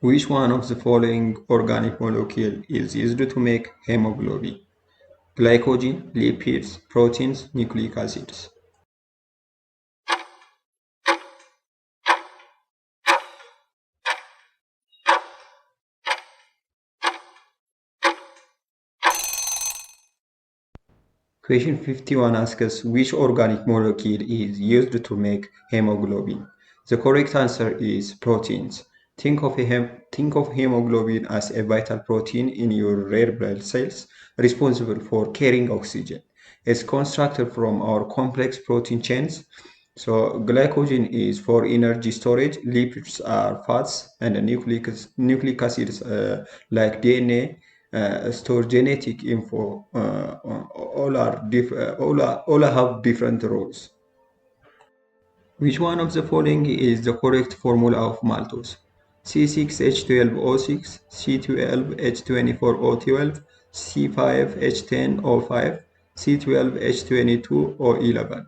Which one of the following organic molecule is used to make hemoglobin? Glycogen, lipids, proteins, nucleic acids. Question 51 asks us which organic molecule is used to make hemoglobin. The correct answer is proteins. Think of hemoglobin as a vital protein in your red blood cells responsible for carrying oxygen. It's constructed from our complex protein chains. So glycogen is for energy storage, lipids are fats, and the nucleic acids like DNA store genetic info. All have different roles. Which one of the following is the correct formula of maltose? C6H12O6, C12H24O12, C5H10O5, C12H22O11.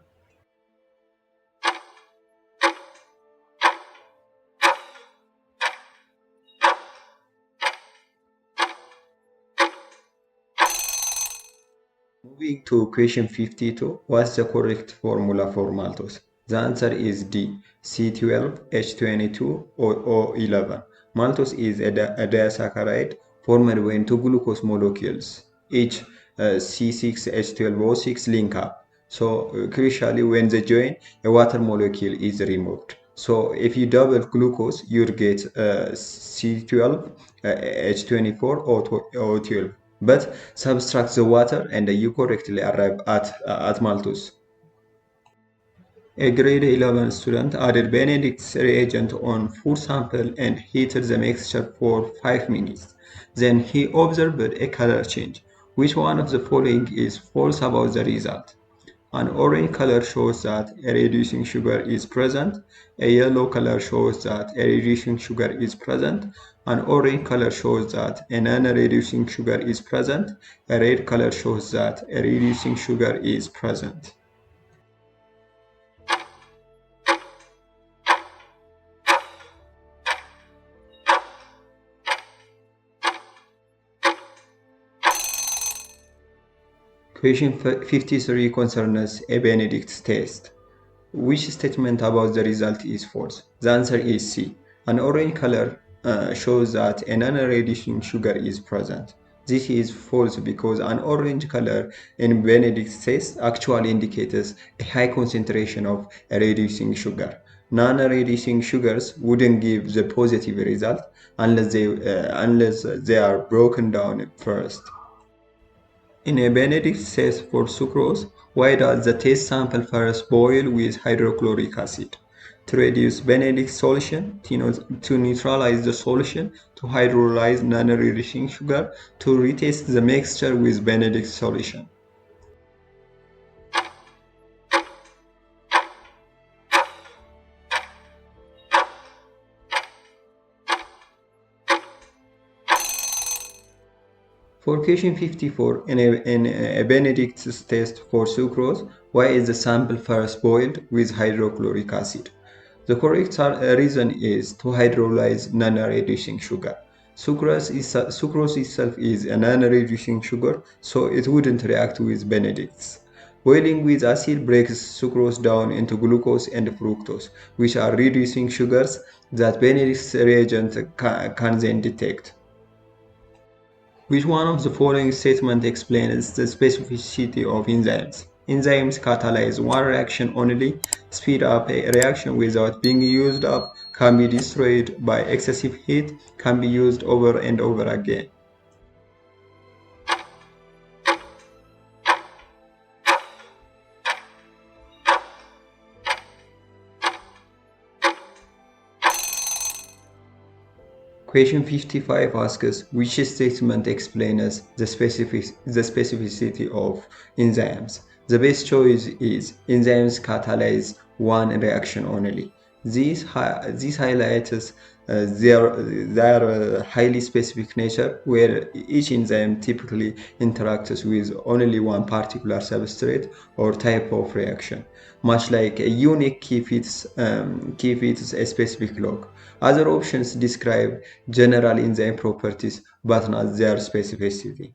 Moving to question 52, what's the correct formula for maltose? The answer is D, C12H22O11. Maltose is a disaccharide formed when two glucose molecules, each C6H12O6 link up. So crucially, when they join, a water molecule is removed. So if you double glucose, you get C12H24O12. But subtract the water and you correctly arrive at maltose. A grade 11 student added Benedict's reagent on food sample and heated the mixture for 5 minutes. Then he observed a color change. Which one of the following is false about the result? An orange color shows that a reducing sugar is present. A yellow color shows that a reducing sugar is present. An orange color shows that a non-reducing sugar is present. A red color shows that a reducing sugar is present. Question 53 concerns a Benedict's test. Which statement about the result is false? The answer is C. An orange color shows that a non-reducing sugar is present. This is false because an orange color in Benedict's test actually indicates a high concentration of a reducing sugar. Non-reducing sugars wouldn't give the positive result unless they are broken down first. In a Benedict test for sucrose, why does the test sample first boil with hydrochloric acid? To reduce Benedict's solution, to neutralize the solution, to hydrolyze non-reducing sugar, to retest the mixture with Benedict's solution. For question 54, in a Benedict's test for sucrose, why is the sample first boiled with hydrochloric acid? The correct reason is to hydrolyze non-reducing sugar. Sucrose itself is a non-reducing sugar, so it wouldn't react with Benedict's. Boiling with acid breaks sucrose down into glucose and fructose, which are reducing sugars that Benedict's reagent can then detect. Which one of the following statements explains the specificity of enzymes? Enzymes catalyze one reaction only, speed up a reaction without being used up, can be destroyed by excessive heat, can be used over and over again. Question 55 asks which statement explains the specificity of enzymes. The best choice is enzymes catalyze one reaction only. This highlights their highly specific nature, where each enzyme typically interacts with only one particular substrate or type of reaction. Much like a unique key fits a specific lock. Other options describe general enzyme properties but not their specificity.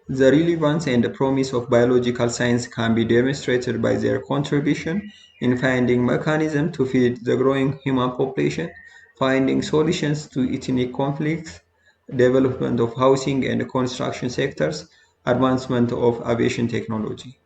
The relevance and the promise of biological science can be demonstrated by their contribution in finding mechanisms to feed the growing human population, finding solutions to ethnic conflicts, development of housing and construction sectors, advancement of aviation technology.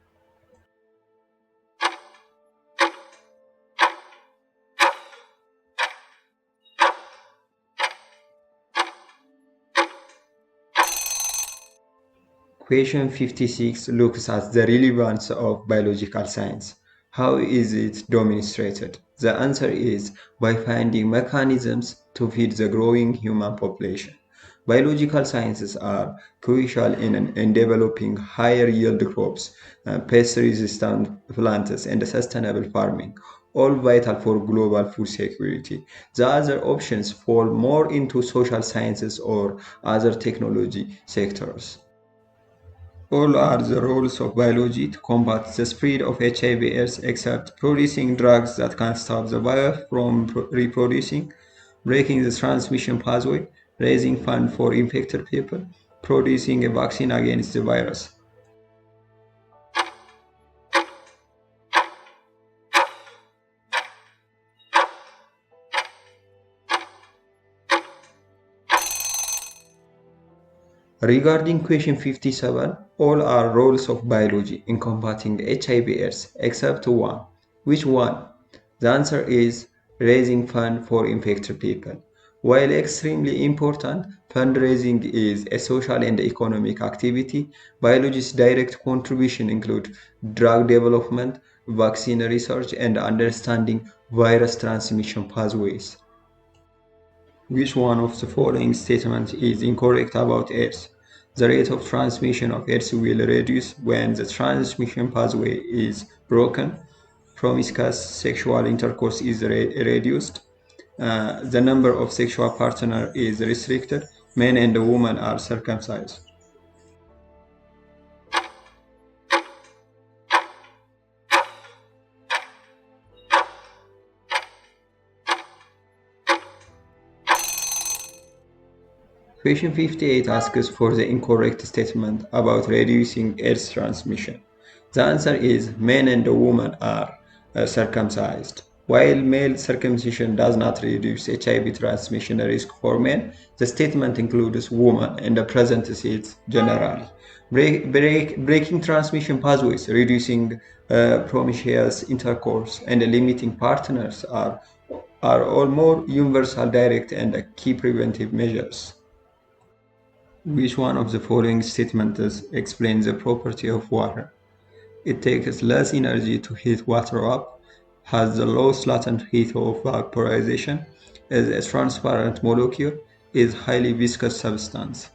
Question 56 looks at the relevance of biological science. How is it demonstrated? The answer is by finding mechanisms to feed the growing human population. Biological sciences are crucial in developing higher yield crops, pest resistant plants, and sustainable farming, all vital for global food security. The other options fall more into social sciences or other technology sectors. All are the roles of biology to combat the spread of HIV/AIDS except producing drugs that can stop the virus from reproducing, breaking the transmission pathway, raising funds for infected people, producing a vaccine against the virus. Regarding question 57, all are roles of biology in combating HIV/AIDS except one. Which one? The answer is raising funds for infected people. While extremely important, fundraising is a social and economic activity. Biology's direct contribution include drug development, vaccine research, and understanding virus transmission pathways. Which one of the following statements is incorrect about AIDS? The rate of transmission of AIDS will reduce when the transmission pathway is broken. Promiscuous sexual intercourse is reduced. The number of sexual partners is restricted. Men and women are circumcised. Question 58 asks for the incorrect statement about reducing AIDS transmission. The answer is men and women are circumcised. While male circumcision does not reduce HIV transmission risk for men, the statement includes women and presents it generally. Breaking transmission pathways, reducing promiscuous intercourse, and limiting partners are all more universal, direct, and key preventive measures. Which one of the following statements explains the property of water? It takes less energy to heat water up, has the lowest latent heat of vaporization, is a transparent molecule, is highly viscous substance.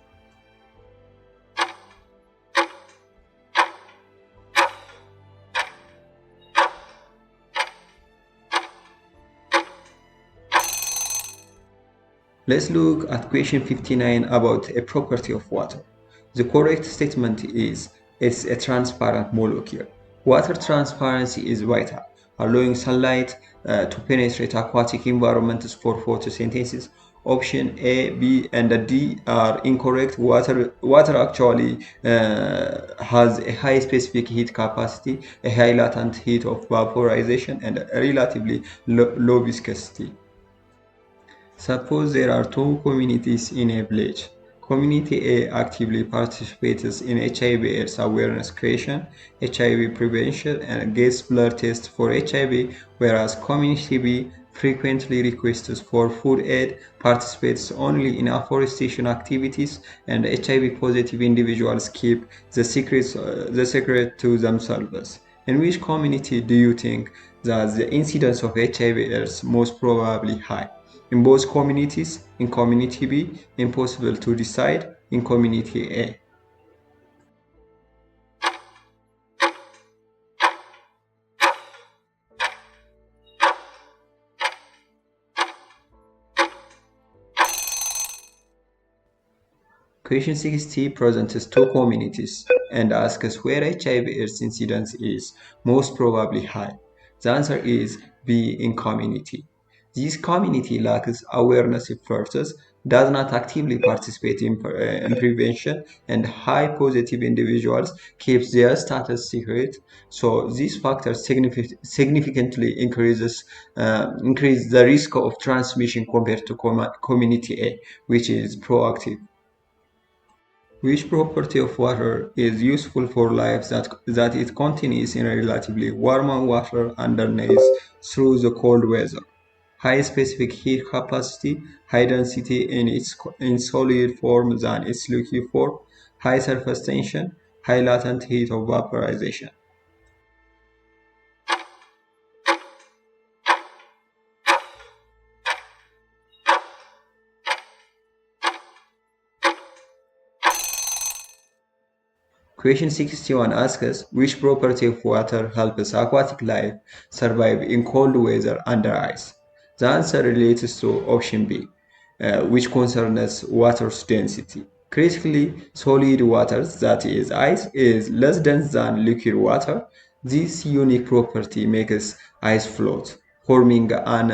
Let's look at question 59 about a property of water. The correct statement is it's a transparent molecule. Water transparency is vital, allowing sunlight to penetrate aquatic environments for photosynthesis. Option A, B, and D are incorrect. Water actually has a high specific heat capacity, a high latent heat of vaporization, and a relatively low viscosity. Suppose there are two communities in a village. Community A actively participates in HIV/AIDS awareness creation, HIV prevention, and gets blood tests for HIV, whereas Community B frequently requests for food aid, participates only in afforestation activities, and HIV positive individuals keep the secret to themselves. In which community do you think that the incidence of HIV is most probably high? In both communities, in community B, impossible to decide, in community A. Question 60 presents two communities and asks where HIV/AIDS incidence is most probably high. The answer is B, in community. This community lacks awareness efforts, does not actively participate in prevention, and high positive individuals keep their status secret. So these factors significantly increase the risk of transmission compared to community A, which is proactive. Which property of water is useful for life that it continues in a relatively warm water underneath through the cold weather? High specific heat capacity, high density in solid form than its liquid form, high surface tension, high latent heat of vaporization. Question 61 asks us which property of water helps aquatic life survive in cold weather under ice. The answer relates to option B, which concerns water's density. Critically, solid water, that is ice, is less dense than liquid water. This unique property makes ice float, forming an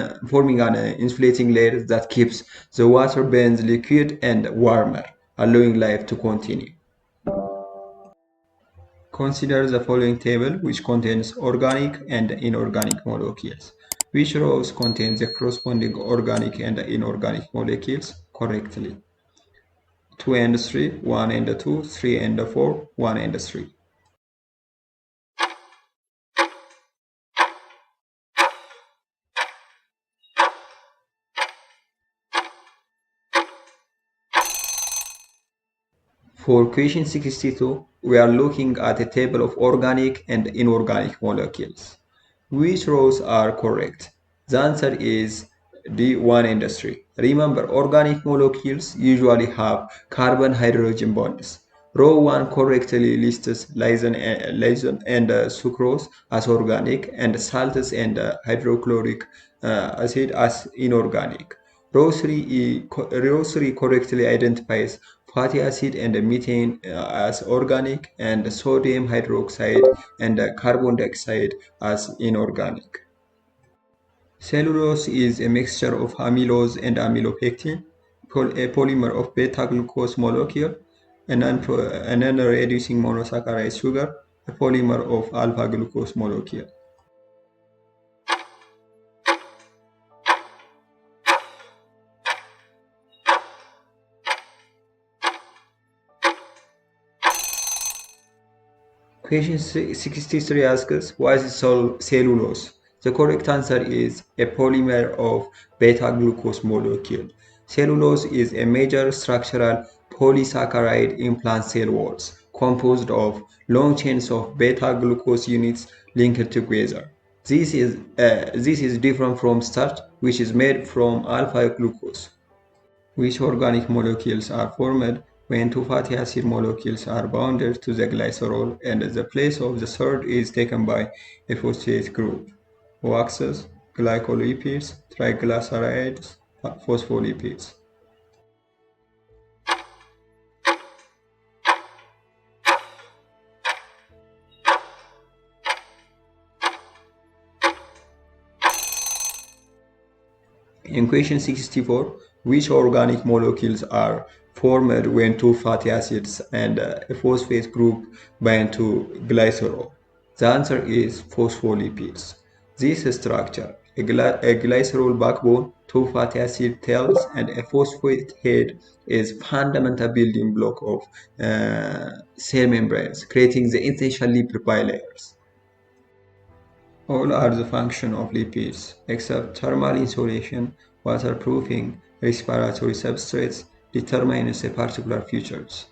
insulating layer that keeps the water both liquid and warmer, allowing life to continue. Consider the following table, which contains organic and inorganic molecules. Which rows contain the corresponding organic and inorganic molecules correctly? 2 and 3, 1 and 2, 3 and 4, 1 and 3. For question 62, we are looking at a table of organic and inorganic molecules. Which rows are correct? The answer is D1 and 3. Remember, organic molecules usually have carbon-hydrogen bonds. Row 1 correctly lists lysine and sucrose as organic and salts and hydrochloric acid as inorganic. Row 3 correctly identifies fatty acid and methane as organic and sodium hydroxide and carbon dioxide as inorganic. Cellulose is a mixture of amylose and amylopectin, a polymer of beta-glucose molecule, a non-reducing monosaccharide sugar, a polymer of alpha-glucose molecule. Question 63 asks us, what is cellulose? The correct answer is a polymer of beta-glucose molecule. Cellulose is a major structural polysaccharide in plant cell walls, composed of long chains of beta-glucose units linked together. This is different from starch, which is made from alpha-glucose. Which organic molecules are formed when two fatty acid molecules are bounded to the glycerol and the place of the third is taken by a phosphate group? OXs, glycolipids, triglycerides, phospholipids. In question 64, which organic molecules are formed when two fatty acids and a phosphate group bind to glycerol? The answer is phospholipids. This structure, a glycerol backbone, two fatty acid tails, and a phosphate head, is fundamental building block of cell membranes, creating the essential lipid bilayers. All are the function of lipids, except thermal insulation, waterproofing, respiratory substrates determines a particular features.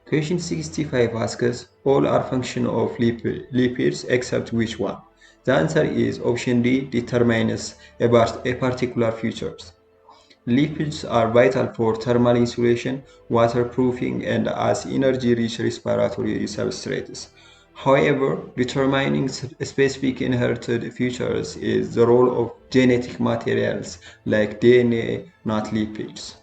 Question 65 asks, all are function of lipids except which one? The answer is option D, determines a particular features. Lipids are vital for thermal insulation, waterproofing, and as energy-rich respiratory substrates. However, determining specific inherited features is the role of genetic materials like DNA, not lipids.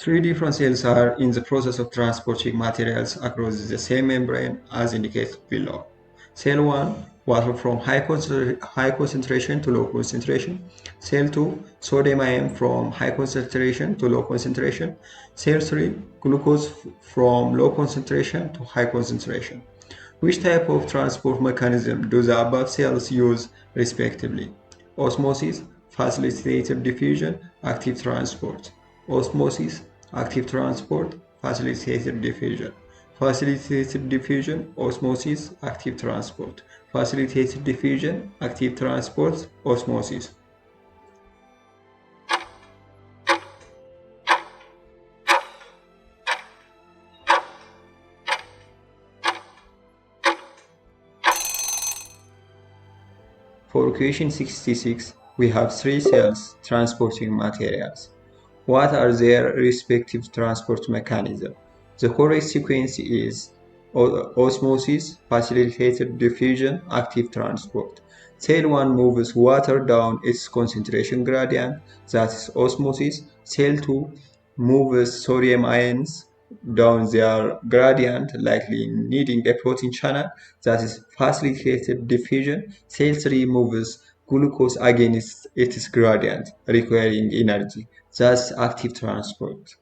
Three different cells are in the process of transporting materials across the same membrane as indicated below. Cell 1, water from high concentration to low concentration. Cell 2, sodium ion from high concentration to low concentration. Cell 3, glucose from low concentration to high concentration. Which type of transport mechanism do the above cells use respectively? Osmosis, facilitated diffusion, active transport. Osmosis, active transport, facilitated diffusion. Facilitated diffusion, osmosis, active transport. Facilitated diffusion, active transport, osmosis. For question 66, we have three cells transporting materials. What are their respective transport mechanisms? The correct sequence is osmosis, facilitated diffusion, active transport. Cell 1 moves water down its concentration gradient, that is osmosis. Cell 2 moves sodium ions down their gradient, likely needing a protein channel, that is facilitated diffusion. Cell 3 moves glucose against its gradient, requiring energy, thus active transport.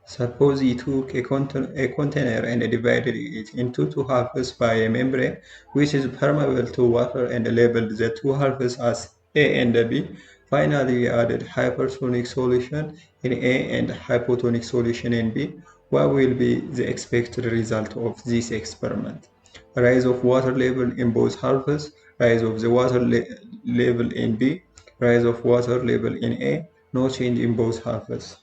Suppose he took a container and divided it into two halves by a membrane which is permeable to water and labeled the two halves as A and B. Finally, we added hypertonic solution in A and hypotonic solution in B. What will be the expected result of this experiment? Rise of water level in both halves, rise of the water level in B, rise of water level in A, no change in both halves.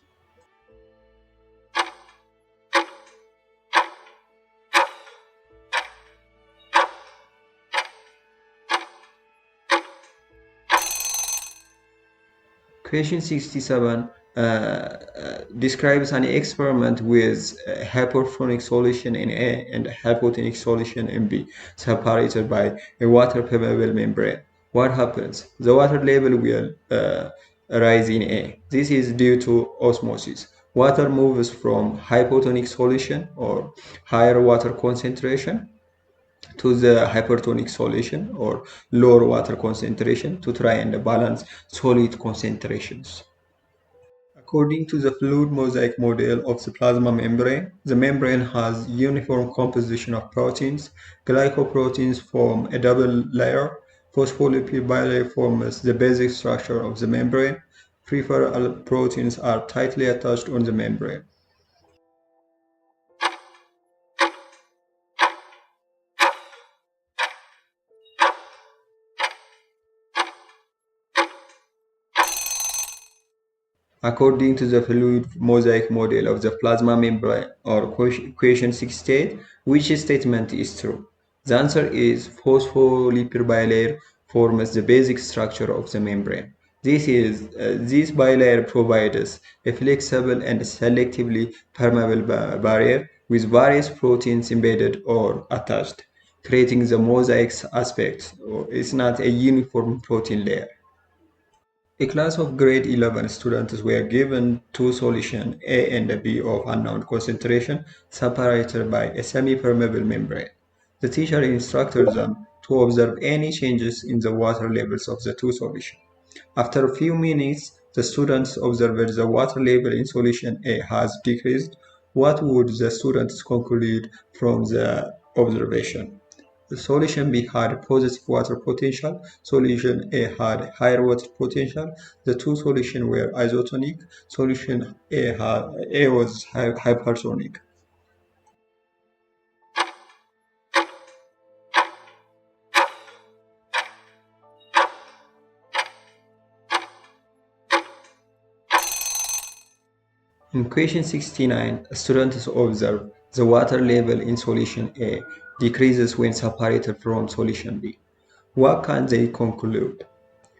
Question 67 describes an experiment with hypertonic solution in A and hypotonic solution in B, separated by a water permeable membrane. What happens? The water level will rise in A. This is due to osmosis. Water moves from hypotonic solution or higher water concentration to the hypertonic solution or lower water concentration to try and balance solid concentrations. According to the fluid mosaic model of the plasma membrane, the membrane has uniform composition of proteins. Glycoproteins form a double layer. Phospholipid bilayer forms the basic structure of the membrane. Peripheral proteins are tightly attached on the membrane. According to the fluid mosaic model of the plasma membrane or question 68, which statement is true? The answer is phospholipid bilayer forms the basic structure of the membrane. This bilayer provides a flexible and selectively permeable barrier with various proteins embedded or attached, creating the mosaic aspect. It's not a uniform protein layer. A class of grade 11 students were given two solutions A and B of unknown concentration separated by a semi-permeable membrane. The teacher instructed them to observe any changes in the water levels of the two solutions. After a few minutes, the students observed the water level in solution A has decreased. What would the students conclude from the observation? The solution B had positive water potential, solution A had higher water potential. The two solutions were isotonic, solution A was hypertonic. In question 69, students observe the water level in solution A decreases when separated from solution B. What can they conclude?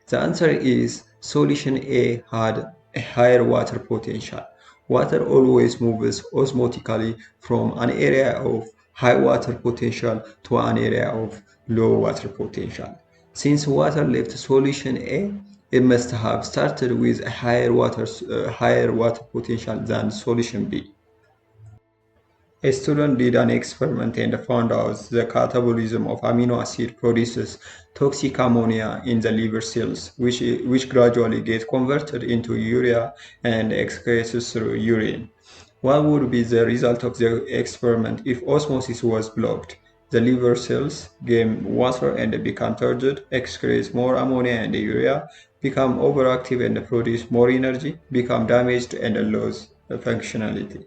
The answer is solution A had a higher water potential. Water always moves osmotically from an area of high water potential to an area of low water potential. Since water left solution A, It must have started with a higher water potential than solution B. A student did an experiment and found out the catabolism of amino acid produces toxic ammonia in the liver cells, which gradually get converted into urea and excreted through urine. What would be the result of the experiment if osmosis was blocked? The liver cells gain water and become turgid, excrete more ammonia and urea, become overactive and produce more energy, become damaged and lose functionality.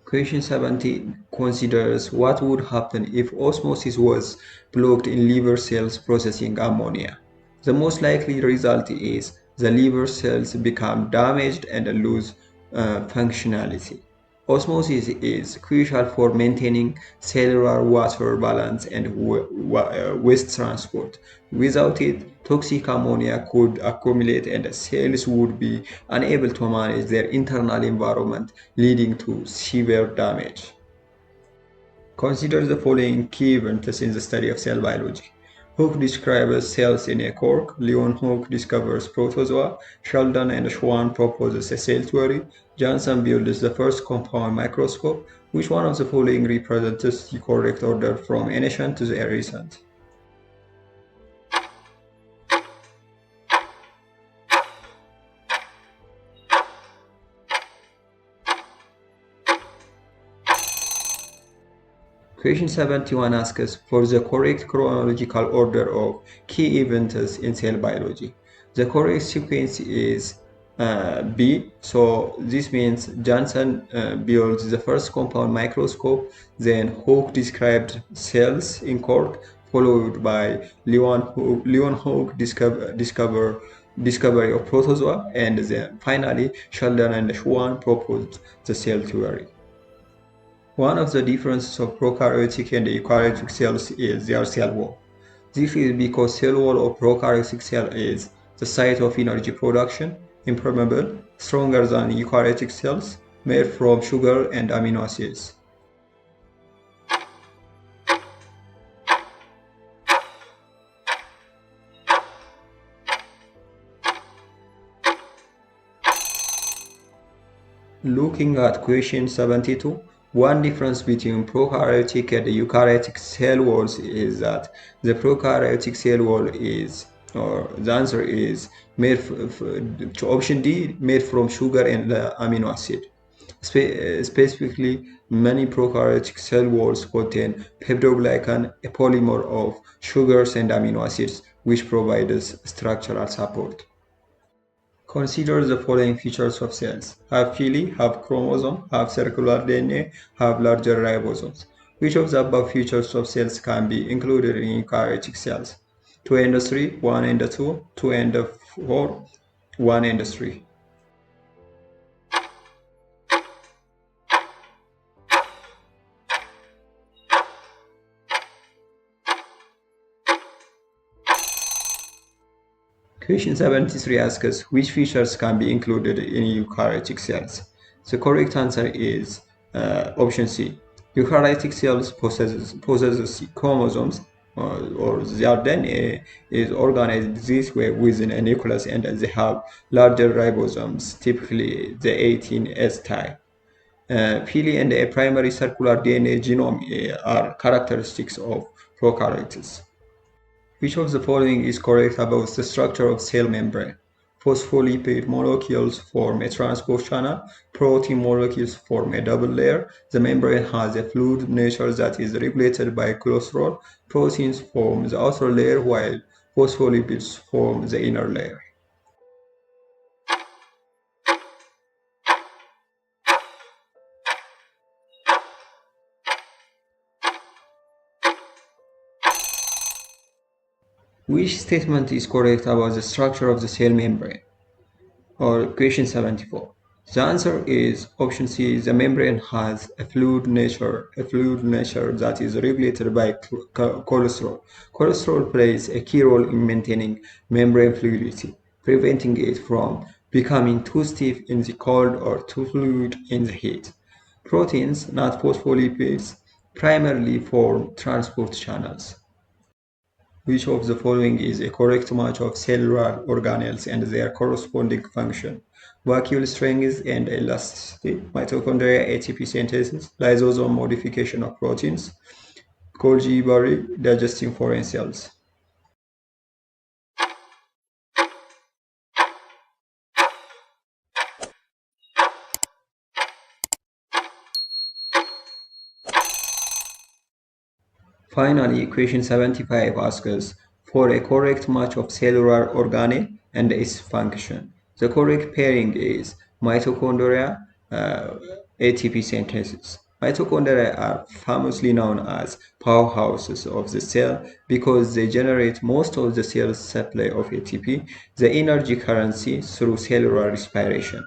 Question 17 considers what would happen if osmosis was blocked in liver cells processing ammonia. The most likely result is the liver cells become damaged and lose functionality. Osmosis is crucial for maintaining cellular water balance and waste transport. Without it, toxic ammonia could accumulate and cells would be unable to manage their internal environment, leading to severe damage. Consider the following key events in the study of cell biology. Hooke describes cells in a cork, Leon Hooke discovers protozoa, Sheldon and Schwann proposes a cell theory, Johnson builds the first compound microscope. Which one of the following represents the correct order from ancient to the recent? Question 71 asks for the correct chronological order of key events in cell biology. The correct sequence is B, so this means Johnson builds the first compound microscope, then Hooke described cells in cork, followed by Leon Hooke discovery of protozoa, and then finally Sheldon and Schwann proposed the cell theory. One of the differences of prokaryotic and eukaryotic cells is their cell wall. This is because cell wall of prokaryotic cell is the site of energy production, impermeable, stronger than eukaryotic cells, made from sugar and amino acids. Looking at question 72, one difference between prokaryotic and eukaryotic cell walls is that the prokaryotic cell wall is, or the answer is, made to option D, made from sugar and amino acid. Specifically, many prokaryotic cell walls contain peptidoglycan, a polymer of sugars and amino acids, which provides structural support. Consider the following features of cells: have pili, have chromosome, have circular DNA, have larger ribosomes. Which of the above features of cells can be included in eukaryotic cells? 2 and 3, 1 and 2, 2 and 4, 1 and 3. Question 73 asks which features can be included in eukaryotic cells. The correct answer is option C. Eukaryotic cells possesses chromosomes, or their DNA is organized this way within a nucleus, and they have larger ribosomes, typically the 18S type. Pili and a primary circular DNA genome are characteristics of prokaryotes. Which of the following is correct about the structure of cell membrane? Phospholipid molecules form a transport channel. Protein molecules form a double layer. The membrane has a fluid nature that is regulated by cholesterol. Proteins form the outer layer while phospholipids form the inner layer. Which statement is correct about the structure of the cell membrane? Or question 74. The answer is option C. The membrane has a fluid nature that is regulated by cholesterol. Cholesterol plays a key role in maintaining membrane fluidity, preventing it from becoming too stiff in the cold or too fluid in the heat. Proteins, not phospholipids, primarily form transport channels. Which of the following is a correct match of cellular organelles and their corresponding function? Vacuole strength and elasticity, mitochondria ATP synthesis, lysosome modification of proteins, Golgi berry digesting foreign cells. Finally, question 75 asks us for a correct match of cellular organelle and its function. The correct pairing is mitochondria ATP synthesis. Mitochondria are famously known as powerhouses of the cell because they generate most of the cell's supply of ATP, the energy currency, through cellular respiration.